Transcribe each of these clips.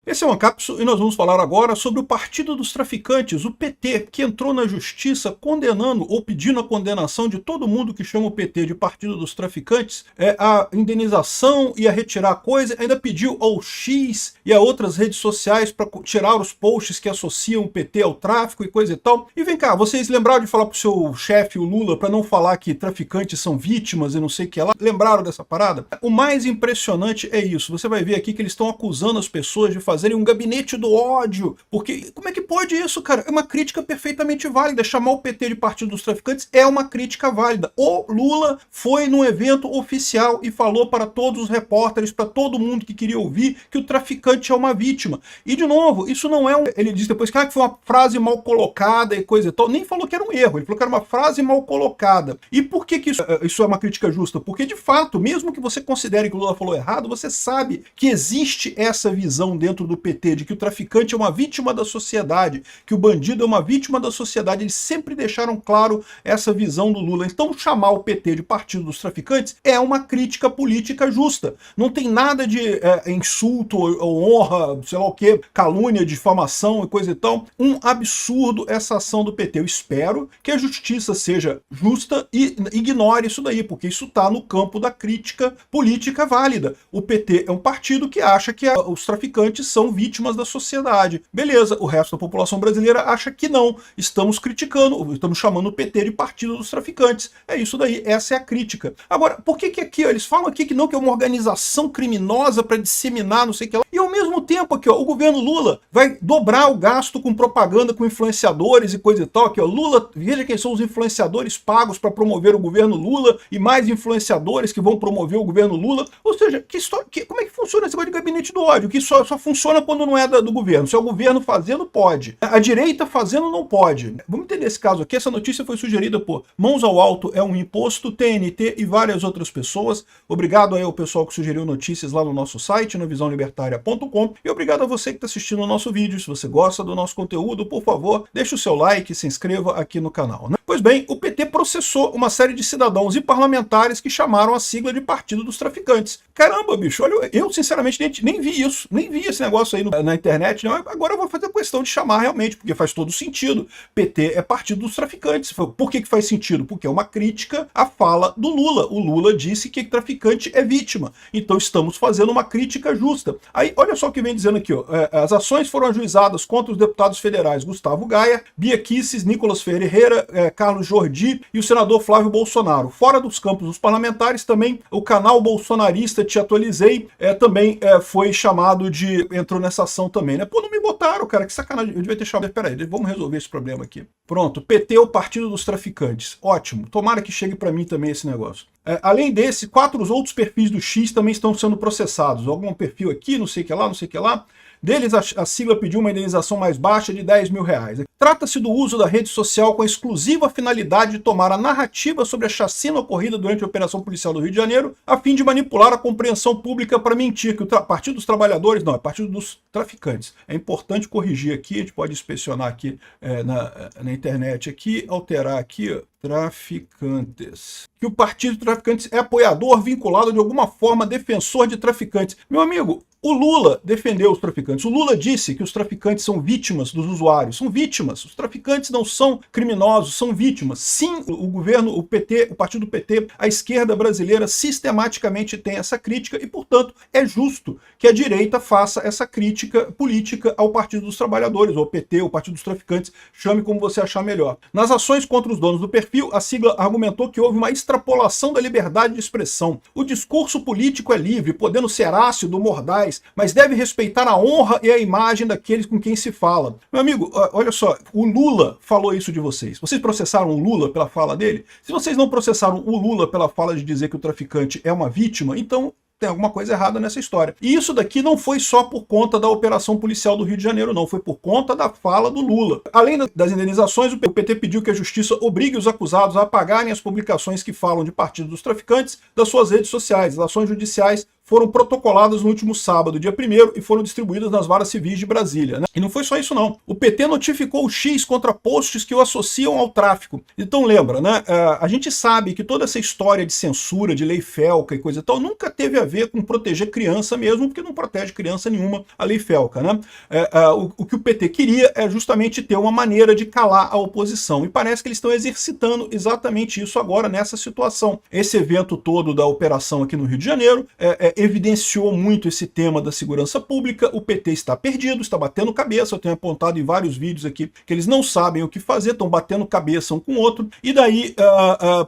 Esse é o Ancapsu e nós vamos falar agora sobre o Partido dos Traficantes, o PT, que entrou na justiça condenando ou pedindo a condenação de todo mundo que chama o PT de Partido dos Traficantes, a indenização e a retirar a coisa, ainda pediu ao X e a outras redes sociais para tirar os posts que associam o PT ao tráfico e coisa e tal. E vem cá, vocês lembraram de falar pro seu chefe, o Lula, para não falar que traficantes são vítimas e não sei o que lá? Lembraram dessa parada? O mais impressionante é isso, você vai ver aqui que eles estão acusando as pessoas de fazerem um gabinete do ódio, porque como é que pode isso, cara? É uma crítica perfeitamente válida, chamar o PT de Partido dos Traficantes é uma crítica válida. O Lula foi num evento oficial e falou para todos os repórteres, para todo mundo que queria ouvir, que o traficante é uma vítima. E de novo, isso não é um... Ele disse depois que foi uma frase mal colocada e coisa e tal, nem falou que era um erro, ele falou que era uma frase mal colocada. E por que isso é uma crítica justa? Porque de fato, mesmo que você considere que o Lula falou errado, você sabe que existe essa visão dentro do PT, de que o traficante é uma vítima da sociedade, que o bandido é uma vítima da sociedade. Eles sempre deixaram claro essa visão do Lula. Então chamar o PT de Partido dos Traficantes é uma crítica política justa. Não tem nada de insulto ou honra, sei lá o que, calúnia, difamação e coisa e tal. Um absurdo essa ação do PT. Eu espero que a justiça seja justa e ignore isso daí, porque isso está no campo da crítica política válida. O PT é um partido que acha que os traficantes são vítimas da sociedade. Beleza, o resto da população brasileira acha que não. Estamos criticando, estamos chamando o PT de Partido dos Traficantes. É isso daí, essa é a crítica. Agora, por que aqui, ó, eles falam aqui que não, que é uma organização criminosa para disseminar, não sei o que lá, e ao mesmo tempo aqui, ó, o governo Lula vai dobrar o gasto com propaganda, com influenciadores e coisa e tal, aqui, ó, Lula, veja quem são os influenciadores pagos para promover o governo Lula e mais influenciadores que vão promover o governo Lula. Ou seja, como é que funciona esse negócio de gabinete do ódio? Que só funciona quando não é do governo. Se é o governo fazendo, pode. A direita fazendo, não pode. Vamos entender esse caso aqui. Essa notícia foi sugerida por Mãos ao Alto é um Imposto, TNT e várias outras pessoas. Obrigado aí ao pessoal que sugeriu notícias lá no nosso site, no visãolibertaria.com, e obrigado a você que está assistindo o nosso vídeo. Se você gosta do nosso conteúdo, por favor, deixe o seu like e se inscreva aqui no canal, né? Pois bem, o PT processou uma série de cidadãos e parlamentares que chamaram a sigla de Partido dos Traficantes. Caramba, bicho, olha, eu sinceramente nem vi isso, nem vi esse negócio aí na internet, não. Agora eu vou fazer questão de chamar realmente, porque faz todo sentido. PT é Partido dos Traficantes. Por que faz sentido? Porque é uma crítica à fala do Lula. O Lula disse que traficante é vítima. Então estamos fazendo uma crítica justa. Aí, olha só o que vem dizendo aqui, ó. As ações foram ajuizadas contra os deputados federais Gustavo Gaia, Bia Kicis, Nicolas Ferreira, Carlos Jordi e o senador Flávio Bolsonaro. Fora dos campos dos parlamentares, também o canal bolsonarista Te Atualizei também foi chamado de... entrou nessa ação também, né? Pô, não me botaram, cara, que sacanagem. Eu devia ter chamado... Peraí, vamos resolver esse problema aqui. Pronto, PT é o Partido dos Traficantes. Ótimo, tomara que chegue para mim também esse negócio. Além desse, 4 outros perfis do X também estão sendo processados. Algum perfil aqui, não sei o que lá, não sei o que lá. Deles, a sigla pediu uma indenização mais baixa de R$10 mil. Trata-se do uso da rede social com a exclusiva finalidade de tomar a narrativa sobre a chacina ocorrida durante a Operação Policial do Rio de Janeiro, a fim de manipular a compreensão pública para mentir que o Partido dos Trabalhadores, não, é Partido dos Traficantes. É importante corrigir aqui, a gente pode inspecionar aqui na internet, aqui, alterar aqui, ó, traficantes. Que o Partido dos Traficantes é apoiador, vinculado de alguma forma, defensor de traficantes. Meu amigo, o Lula defendeu os traficantes. O Lula disse que os traficantes são vítimas dos usuários. São vítimas. Os traficantes não são criminosos, são vítimas. Sim, o governo, o PT, o partido do PT, a esquerda brasileira sistematicamente tem essa crítica e, portanto, é justo que a direita faça essa crítica política ao Partido dos Trabalhadores, ou ao PT, o Partido dos Traficantes, chame como você achar melhor. Nas ações contra os donos do perfil, a sigla argumentou que houve uma extrapolação da liberdade de expressão. O discurso político é livre, podendo ser ácido, mordaz, mas deve respeitar a honra e a imagem daqueles com quem se fala. Meu amigo, olha só, o Lula falou isso de vocês. Vocês processaram o Lula pela fala dele? Se vocês não processaram o Lula pela fala de dizer que o traficante é uma vítima, então tem alguma coisa errada nessa história. E isso daqui não foi só por conta da operação policial do Rio de Janeiro, não. Foi por conta da fala do Lula. Além das indenizações, o PT pediu que a justiça obrigue os acusados a apagarem as publicações que falam de Partido dos Traficantes das suas redes sociais. As ações judiciais foram protocoladas no último sábado, dia 1º, e foram distribuídas nas varas civis de Brasília, né? E não foi só isso não. O PT notificou o X contra posts que o associam ao tráfico. Então lembra, né? A gente sabe que toda essa história de censura, de lei Felca e coisa e tal, nunca teve a ver com proteger criança mesmo, porque não protege criança nenhuma a lei Felca, né? O que o PT queria é justamente ter uma maneira de calar a oposição. E parece que eles estão exercitando exatamente isso agora nessa situação. Esse evento todo da operação aqui no Rio de Janeiro evidenciou muito esse tema da segurança pública. O PT está perdido, está batendo cabeça. Eu tenho apontado em vários vídeos aqui que eles não sabem o que fazer, estão batendo cabeça um com o outro. E daí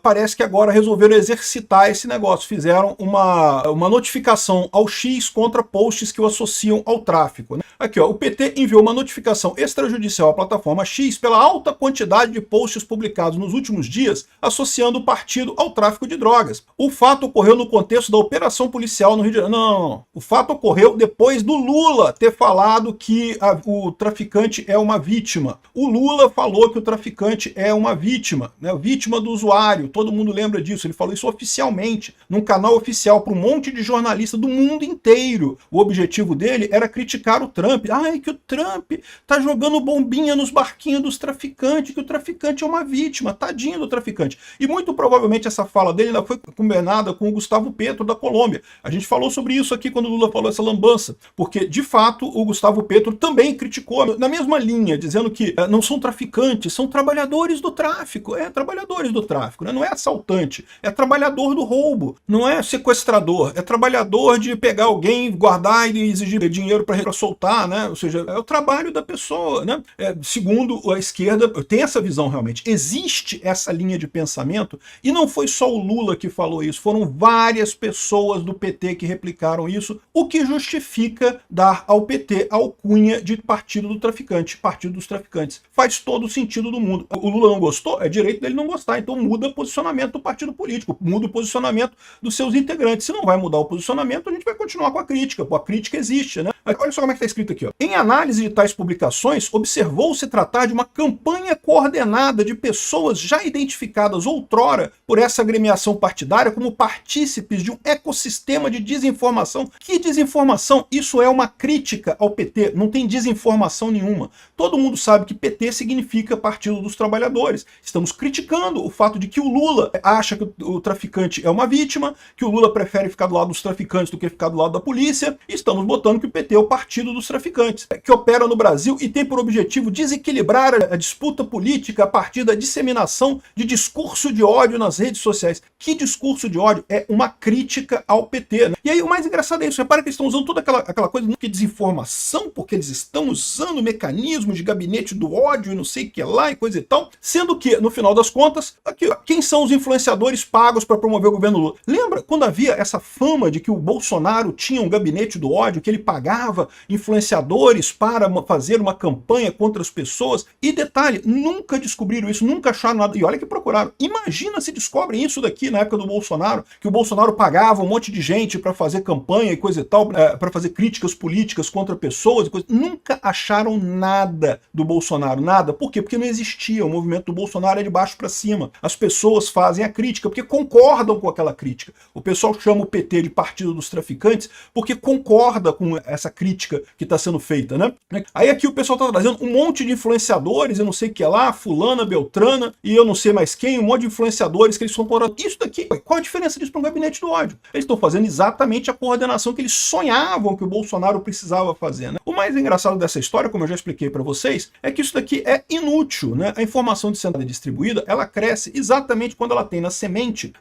parece que agora resolveram exercitar esse negócio. Fizeram uma notificação ao X contra posts que o associam ao tráfico, né? Aqui, ó, o PT enviou uma notificação extrajudicial à plataforma X pela alta quantidade de posts publicados nos últimos dias associando o partido ao tráfico de drogas. O fato ocorreu no contexto da operação policial no Rio de Janeiro. Não. O fato ocorreu depois do Lula ter falado que o traficante é uma vítima. O Lula falou que o traficante é uma vítima, né? Vítima do usuário. Todo mundo lembra disso. Ele falou isso oficialmente, num canal oficial para um monte de jornalista do mundo inteiro. O objetivo dele era criticar o Trump. Ai, que o Trump tá jogando bombinha nos barquinhos dos traficantes, que o traficante é uma vítima, tadinho do traficante. E muito provavelmente essa fala dele ainda foi combinada com o Gustavo Petro da Colômbia. A gente falou sobre isso aqui quando o Lula falou essa lambança, porque de fato o Gustavo Petro também criticou na mesma linha, dizendo que não são traficantes, são trabalhadores do tráfico. Trabalhadores do tráfico, né? Não é assaltante, é trabalhador do roubo, não é sequestrador, é trabalhador de pegar alguém, guardar e exigir dinheiro para soltar, né? Ou seja, é o trabalho da pessoa, né? Segundo a esquerda, tem essa visão realmente. Existe essa linha de pensamento e não foi só o Lula que falou isso, foram várias pessoas do PT que replicaram isso, o que justifica dar ao PT a alcunha de partido do traficante, partido dos traficantes. Faz todo o sentido do mundo. O Lula não gostou? É direito dele não gostar, então muda o posicionamento do partido político, muda o posicionamento dos seus integrantes. Se não vai mudar o posicionamento, a gente vai continuar com a crítica. Pô, a crítica existe, né? Olha só como é que está escrito aqui, ó. Em análise de tais publicações, observou-se tratar de uma campanha coordenada de pessoas já identificadas outrora por essa agremiação partidária como partícipes de um ecossistema de desinformação. Que desinformação? Isso é uma crítica ao PT, não tem desinformação nenhuma. Todo mundo sabe que PT significa Partido dos Trabalhadores. Estamos criticando o fato de que o Lula acha que o traficante é uma vítima, que o Lula prefere ficar do lado dos traficantes do que ficar do lado da polícia, e estamos botando que o PT é o Partido dos Traficantes, que opera no Brasil e tem por objetivo desequilibrar a disputa política a partir da disseminação de discurso de ódio nas redes sociais. Que discurso de ódio? É uma crítica ao PT, né? E aí o mais engraçado é isso, repara que eles estão usando toda aquela coisa de desinformação, porque eles estão usando mecanismos de gabinete do ódio e não sei o que lá e coisa e tal, sendo que, no final das contas, aqui, ó, quem são os influenciadores pagos para promover o governo Lula? Lembra quando havia essa fama de que o Bolsonaro tinha um gabinete do ódio, que ele pagava influenciadores para fazer uma campanha contra as pessoas? E detalhe, nunca descobriram isso, nunca acharam nada. E olha que procuraram. Imagina se descobrem isso daqui na época do Bolsonaro, que o Bolsonaro pagava um monte de gente para fazer campanha e coisa e tal, para fazer críticas políticas contra pessoas e coisa. Nunca acharam nada do Bolsonaro, nada. Por quê? Porque não existia. O movimento do Bolsonaro é de baixo para cima. As pessoas fazem a crítica porque concordam com aquela crítica. O pessoal chama o PT de Partido dos Traficantes porque concorda com essa crítica que está sendo feita, né? Aí aqui o pessoal está trazendo um monte de influenciadores, eu não sei o que lá, fulana, beltrana, e eu não sei mais quem, um monte de influenciadores que eles estão por isso daqui. Qual a diferença disso para um gabinete do ódio? Eles estão fazendo exatamente a coordenação que eles sonhavam que o Bolsonaro precisava fazer, né? O mais engraçado dessa história, como eu já expliquei para vocês, é que isso daqui é inútil, né? A informação sendo distribuída, ela cresce exatamente quando ela tem na semente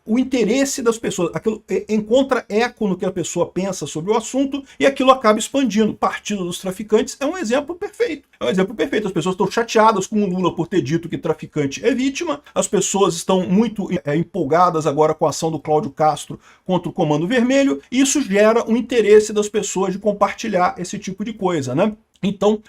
o interesse das pessoas, aquilo encontra eco no que a pessoa pensa sobre o assunto e aquilo acaba expandindo. Partido dos Traficantes é um exemplo perfeito. É um exemplo perfeito. As pessoas estão chateadas com o Lula por ter dito que traficante é vítima, as pessoas estão muito empolgadas agora com a ação do Cláudio Castro contra o Comando Vermelho, e isso gera um interesse das pessoas de compartilhar esse tipo de coisa, né? Então,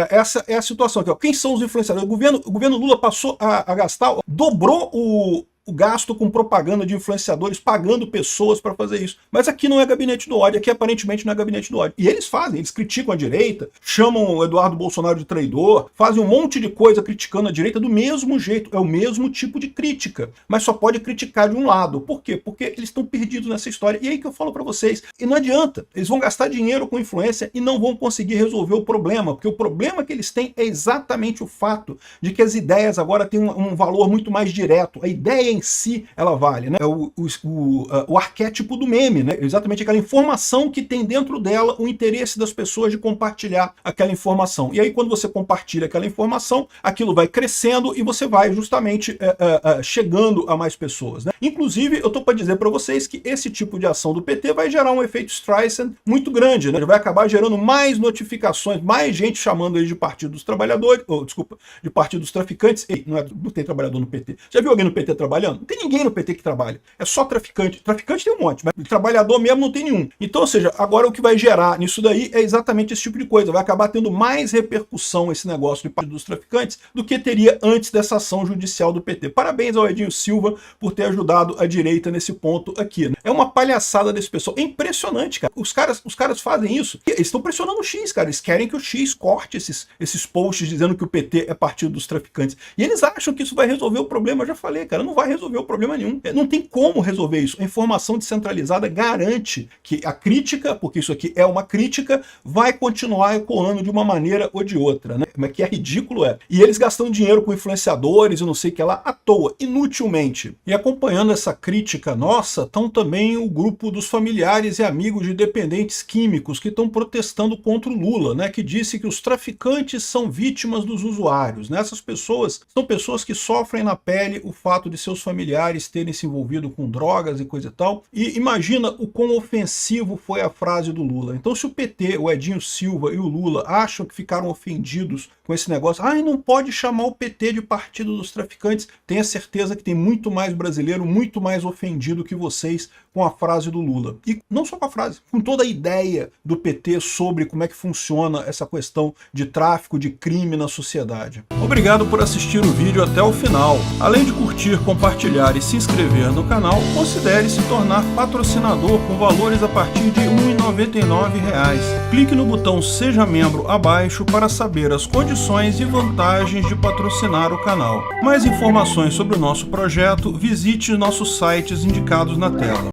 essa é a situação aqui, ó. Quem são os influenciadores? O governo Lula passou a gastar, dobrou o gasto com propaganda de influenciadores, pagando pessoas para fazer isso. Mas aqui não é gabinete do ódio, aqui aparentemente não é gabinete do ódio. E eles fazem, eles criticam a direita, chamam o Eduardo Bolsonaro de traidor, fazem um monte de coisa criticando a direita do mesmo jeito, é o mesmo tipo de crítica, mas só pode criticar de um lado. Por quê? Porque eles estão perdidos nessa história. E aí que eu falo para vocês, e não adianta, eles vão gastar dinheiro com influência e não vão conseguir resolver o problema, porque o problema que eles têm é exatamente o fato de que as ideias agora têm um valor muito mais direto. A ideia em si, ela vale, né? É o arquétipo do meme, né? Exatamente aquela informação que tem dentro dela o interesse das pessoas de compartilhar aquela informação. E aí quando você compartilha aquela informação, aquilo vai crescendo e você vai justamente chegando a mais pessoas, né? Inclusive, eu tô para dizer para vocês que esse tipo de ação do PT vai gerar um efeito Streisand muito grande, né? Ele vai acabar gerando mais notificações, mais gente chamando ele de Partido dos Trabalhadores, desculpa, de Partido dos Traficantes. Ei, não tem trabalhador no PT. Já viu alguém no PT trabalhando? Não tem ninguém no PT que trabalha. É só traficante. Traficante tem um monte, mas trabalhador mesmo não tem nenhum. Então, ou seja, agora o que vai gerar nisso daí é exatamente esse tipo de coisa. Vai acabar tendo mais repercussão esse negócio de Partido dos Traficantes do que teria antes dessa ação judicial do PT. Parabéns ao Edinho Silva por ter ajudado a direita nesse ponto aqui, né? É uma palhaçada desse pessoal. É impressionante, cara. Os caras fazem isso. Eles estão pressionando o X, cara. Eles querem que o X corte esses posts dizendo que o PT é Partido dos Traficantes. E eles acham que isso vai resolver o problema. Eu já falei, cara, não vai resolver o problema nenhum. Não tem como resolver isso. A informação descentralizada garante que a crítica, porque isso aqui é uma crítica, vai continuar ecoando de uma maneira ou de outra, né? Mas que é ridículo é. E eles gastando dinheiro com influenciadores e não sei o que lá, à toa, inutilmente. E acompanhando essa crítica nossa, estão também o grupo dos familiares e amigos de dependentes químicos que estão protestando contra o Lula, né? Que disse que os traficantes são vítimas dos usuários, né? Essas pessoas são pessoas que sofrem na pele o fato de seus familiares terem se envolvido com drogas e coisa e tal. E imagina o quão ofensivo foi a frase do Lula. Então, se o PT, o Edinho Silva e o Lula acham que ficaram ofendidos com esse negócio, não pode chamar o PT de Partido dos Traficantes, tenha certeza que tem muito mais brasileiro, muito mais ofendido que vocês com a frase do Lula. E não só com a frase, com toda a ideia do PT sobre como é que funciona essa questão de tráfico, de crime na sociedade. Obrigado por assistir o vídeo até o final. Além de curtir, compartilhar e se inscrever no canal, considere se tornar patrocinador com valores a partir de R$ 1,99. Clique no botão Seja Membro abaixo para saber as condições e vantagens de patrocinar o canal. Mais informações sobre o nosso projeto, visite nossos sites indicados na tela.